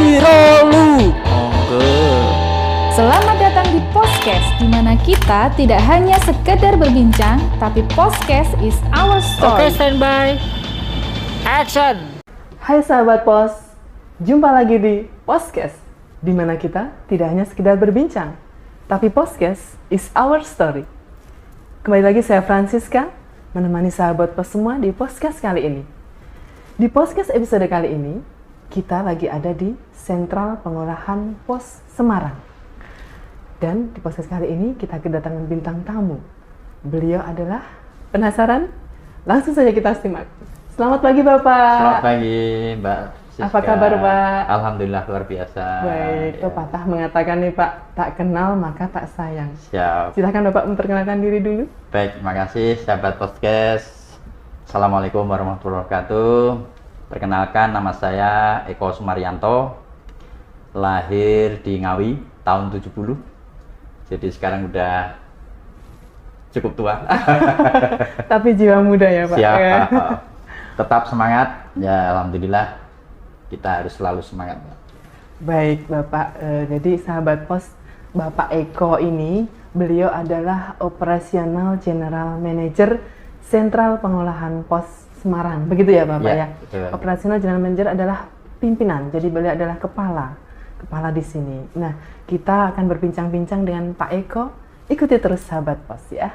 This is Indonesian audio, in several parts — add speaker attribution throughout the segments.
Speaker 1: Wirolu. Monggo.
Speaker 2: Selamat datang di Podcast, di mana kita tidak hanya sekedar berbincang, tapi Podcast is our story.
Speaker 1: Oke, standby. Action.
Speaker 3: Hai sahabat Pos, jumpa lagi di Podcast, di mana kita tidak hanya sekedar berbincang, tapi Podcast is our story. Kembali lagi saya Francisca, menemani sahabat Pos semua di Podcast kali ini. Di Podcast episode kali ini, kita lagi ada di Sentral Pengolahan Pos Semarang. Dan di podcast kali ini kita kedatangan bintang tamu. Beliau adalah, penasaran? Langsung saja kita simak. Selamat pagi Bapak.
Speaker 4: Selamat pagi Mbak Siska.
Speaker 3: Apa kabar Pak?
Speaker 4: Alhamdulillah luar biasa.
Speaker 3: Baik,
Speaker 4: Ya.
Speaker 3: pepatah mengatakan nih Pak, tak kenal maka tak sayang.
Speaker 4: Siap.
Speaker 3: Silahkan Bapak memperkenalkan diri dulu.
Speaker 4: Baik, terima kasih sahabat podcast. Assalamualaikum warahmatullahi wabarakatuh. Perkenalkan, nama saya Eko Sumaryanto. Lahir di Ngawi tahun 70. Jadi sekarang udah cukup tua.
Speaker 3: Tapi jiwa muda ya Pak.
Speaker 4: Siap.
Speaker 3: Ya.
Speaker 4: Tetap semangat. Ya, alhamdulillah kita harus selalu semangat.
Speaker 3: Baik Bapak, jadi sahabat Pos, Bapak Eko ini, beliau adalah Operasional General Manager Sentral Pengolahan Pos Semarang. Begitu ya Bapak ya?
Speaker 4: Betul.
Speaker 3: Operasional General Manager adalah pimpinan, jadi beliau adalah kepala di sini. Nah, kita akan berbincang-bincang dengan Pak Eko. Ikuti terus sahabat Pos ya.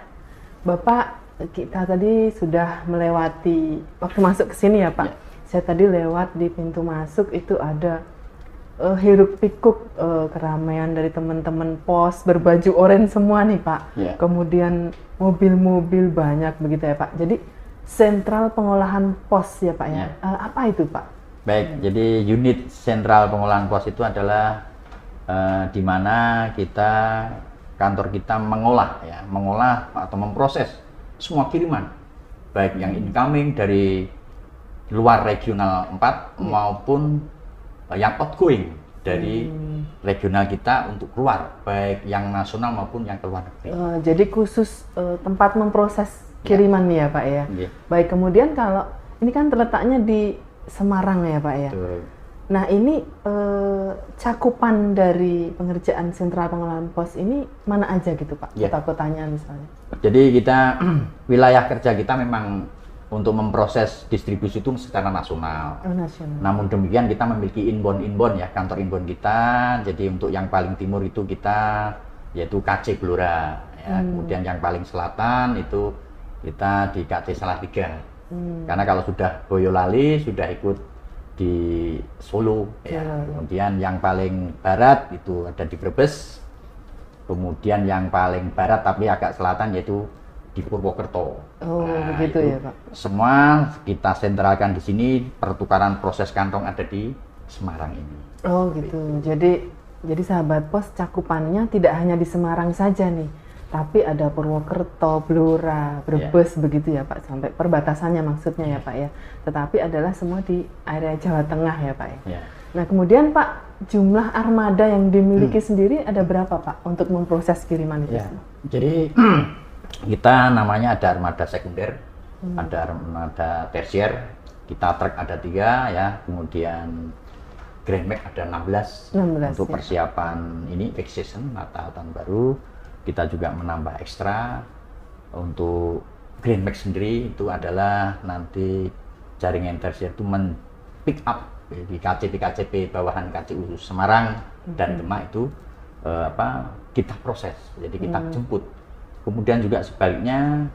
Speaker 3: Bapak, kita tadi sudah melewati waktu masuk ke sini ya Pak.
Speaker 4: Ya.
Speaker 3: Saya tadi lewat di pintu masuk itu ada hiruk pikuk keramaian dari teman-teman pos berbaju oranye semua nih Pak.
Speaker 4: Ya.
Speaker 3: Kemudian mobil-mobil banyak begitu ya Pak. Jadi Sentral Pengolahan Pos ya Pak ya.
Speaker 4: Ya.
Speaker 3: Apa itu Pak?
Speaker 4: Baik, jadi unit sentral pengolahan pos itu adalah di mana kantor kita mengolah atau memproses semua kiriman, baik yang incoming dari luar regional 4 maupun yang outgoing dari regional kita untuk keluar, baik yang nasional maupun yang keluar negeri.
Speaker 3: Jadi khusus tempat memproses kiriman nih ya Pak ya.
Speaker 4: Iya.
Speaker 3: Baik, kemudian kalau ini kan terletaknya di Semarang ya Pak ya.
Speaker 4: Betul.
Speaker 3: Nah ini cakupan dari pengerjaan sentral pengolahan pos ini mana aja gitu Pak?
Speaker 4: Ya.
Speaker 3: Kota-kotanya misalnya.
Speaker 4: Jadi kita wilayah kerja kita memang untuk memproses distribusi itu secara nasional.
Speaker 3: Oh, nasional.
Speaker 4: Namun demikian kita memiliki inbound ya, kantor inbound kita. Jadi untuk yang paling timur itu kita yaitu KC Blora ya. Kemudian yang paling selatan itu kita di KC Salatiga. Karena kalau sudah Boyolali sudah ikut di Solo ya. Kemudian yang paling barat itu ada di Brebes. Kemudian yang paling barat tapi agak selatan yaitu di Purwokerto.
Speaker 3: Oh,
Speaker 4: Nah,
Speaker 3: begitu
Speaker 4: itu
Speaker 3: ya Pak.
Speaker 4: semua kita sentralkan di sini, pertukaran proses kantong ada di Semarang ini.
Speaker 3: Oh gitu. Jadi sahabat pos cakupannya tidak hanya di Semarang saja nih, tapi ada Purwokerto, Blora, Brebes begitu ya Pak, sampai perbatasannya maksudnya ya Pak ya. Tetapi adalah semua di area Jawa Tengah ya Pak ya.
Speaker 4: Ya.
Speaker 3: Nah kemudian Pak, jumlah armada yang dimiliki sendiri ada berapa Pak untuk memproses kiriman itu?
Speaker 4: Ya. Jadi kita namanya ada armada sekunder, ada armada tersier, kita truk ada 3 ya, kemudian Grand Max ada 16,
Speaker 3: 16
Speaker 4: untuk
Speaker 3: ya.
Speaker 4: persiapan ini peak season Natal tahun baru. Kita juga menambah ekstra untuk Grand Max sendiri, itu adalah nanti jaringan tersier itu men-pick up di KCP bawahan KCU Semarang dan Demak itu kita proses, jadi kita jemput. Kemudian juga sebaliknya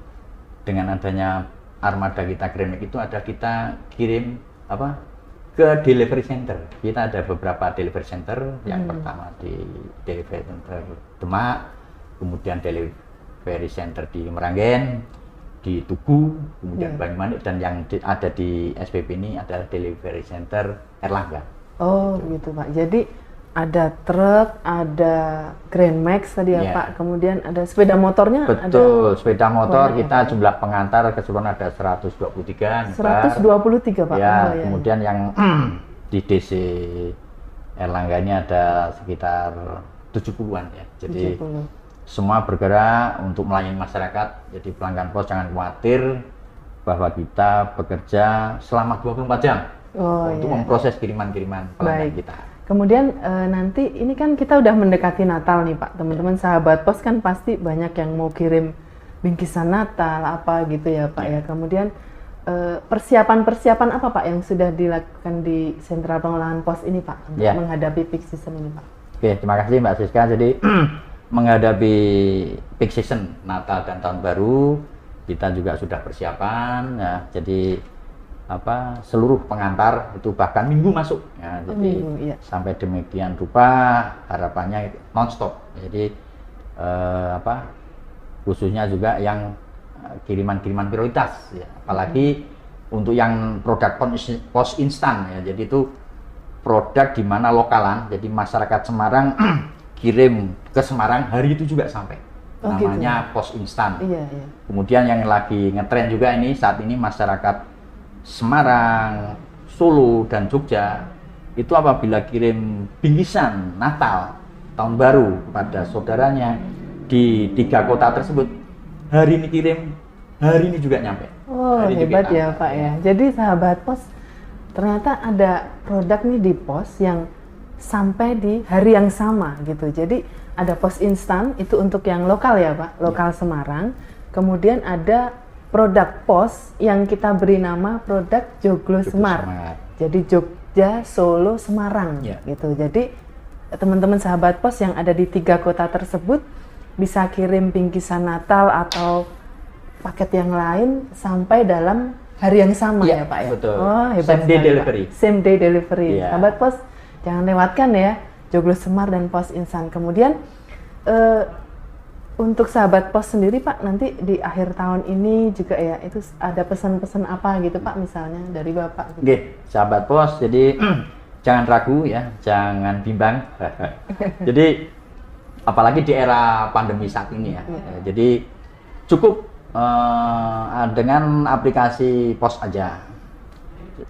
Speaker 4: dengan adanya armada kita Grand Max itu ada kita kirim ke delivery center. Kita ada beberapa delivery center. Yang pertama di delivery center Demak, kemudian delivery center di Meranggen, di Tugu, kemudian Banyumanik, dan yang ada di SPP ini adalah delivery center Erlangga.
Speaker 3: Oh gitu Pak. Jadi ada truk, ada Grand Max tadi ya Pak. Kemudian ada sepeda motornya.
Speaker 4: Betul, sepeda motor
Speaker 3: banyak
Speaker 4: kita
Speaker 3: ya, Pak.
Speaker 4: jumlah pengantar keseluruhan ada 123.
Speaker 3: 123 Pak.
Speaker 4: Ya,
Speaker 3: Oh, ya.
Speaker 4: kemudian yang di DC Erlangga ini ada sekitar 70-an ya. Jadi
Speaker 3: 70.
Speaker 4: semua bergerak untuk melayani masyarakat. Jadi pelanggan pos jangan khawatir bahwa kita bekerja selama 24 jam
Speaker 3: Oh,
Speaker 4: untuk
Speaker 3: iya.
Speaker 4: memproses kiriman-kiriman pelanggan
Speaker 3: Baik.
Speaker 4: kita.
Speaker 3: Kemudian nanti ini kan kita udah mendekati Natal nih Pak, teman-teman sahabat pos kan pasti banyak yang mau kirim bingkisan Natal apa gitu ya Pak ya. Kemudian persiapan-persiapan apa Pak yang sudah dilakukan di Sentral Pengolahan Pos ini Pak untuk menghadapi peak season ini Pak?
Speaker 4: Oke, terima kasih Mbak Siska. Jadi menghadapi peak season Natal dan Tahun Baru kita juga sudah persiapan ya. Jadi seluruh pengantar itu bahkan minggu masuk ya, jadi sampai demikian rupa harapannya nonstop. Jadi khususnya juga yang kiriman-kiriman prioritas ya. Apalagi untuk yang produk pos instan ya, jadi itu produk di mana lokalan, jadi masyarakat Semarang kirim ke Semarang hari itu juga sampai. Namanya pos instan. Kemudian yang lagi ngetren juga ini saat ini masyarakat Semarang, Solo, dan Jogja itu apabila kirim bingkisan Natal, Tahun Baru kepada saudaranya di 3 kota tersebut, hari ini kirim, hari ini juga nyampe.
Speaker 3: Oh, hebat ya Pak ya. Jadi sahabat pos, ternyata ada produk nih di pos yang sampai di hari yang sama gitu. Jadi ada pos instan itu untuk yang lokal ya Pak, lokal Semarang. Kemudian ada produk pos yang kita beri nama produk Joglo Semar. Jadi Jogja, Solo, Semarang gitu. Jadi teman-teman sahabat pos yang ada di 3 kota tersebut bisa kirim bingkisan Natal atau paket yang lain sampai dalam hari yang sama ya Pak ya.
Speaker 4: Betul.
Speaker 3: Oh, hebat.
Speaker 4: Same day delivery.
Speaker 3: Same day delivery. Sahabat pos jangan lewatkan ya Joglo Semar dan pos instan. Kemudian untuk sahabat pos sendiri Pak, nanti di akhir tahun ini juga ya, itu ada pesan-pesan apa gitu Pak misalnya dari Bapak? Gitu.
Speaker 4: Oke, sahabat pos, jadi jangan ragu ya, jangan bimbang. Jadi apalagi di era pandemi saat ini ya, jadi cukup dengan aplikasi pos aja,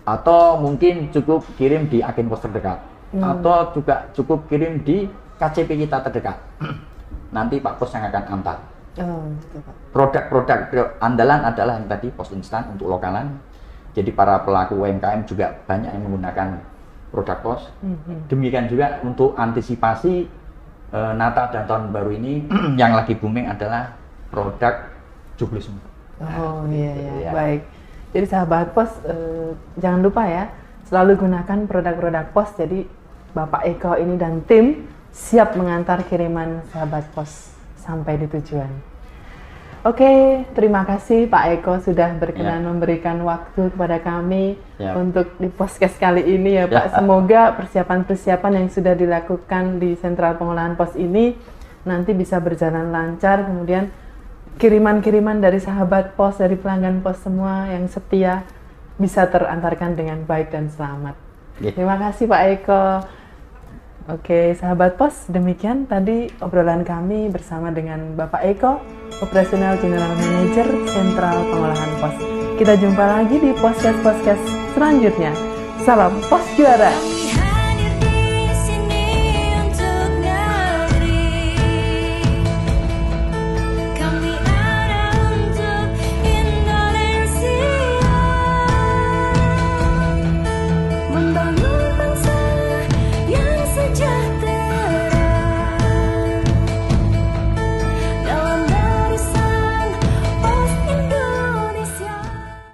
Speaker 4: atau mungkin cukup kirim di agen pos terdekat, atau juga cukup kirim di KCP kita terdekat. Nanti Pak Pos yang akan antar. Produk-produk andalan adalah yang tadi pos instan untuk lokalan. Jadi para pelaku UMKM juga banyak yang menggunakan produk pos. Demikian juga untuk antisipasi Natal dan Tahun Baru ini yang lagi booming adalah produk Joglo Semar.
Speaker 3: Oh iya, baik. Jadi sahabat pos jangan lupa ya, selalu gunakan produk-produk pos. Jadi Bapak Eko ini dan tim siap mengantar kiriman sahabat pos sampai di tujuan. Oke, terima kasih Pak Eko sudah berkenan memberikan waktu kepada kami untuk di podcast kali ini ya Pak. Semoga persiapan-persiapan yang sudah dilakukan di Sentral Pengolahan Pos ini nanti bisa berjalan lancar. Kemudian kiriman-kiriman dari sahabat pos, dari pelanggan pos semua yang setia bisa terantarkan dengan baik dan selamat. Terima kasih Pak Eko. Oke, sahabat pos, demikian tadi obrolan kami bersama dengan Bapak Eko, Operational General Manager Sentral Pengolahan Pos. Kita jumpa lagi di podcast selanjutnya. Salam Pos Juara!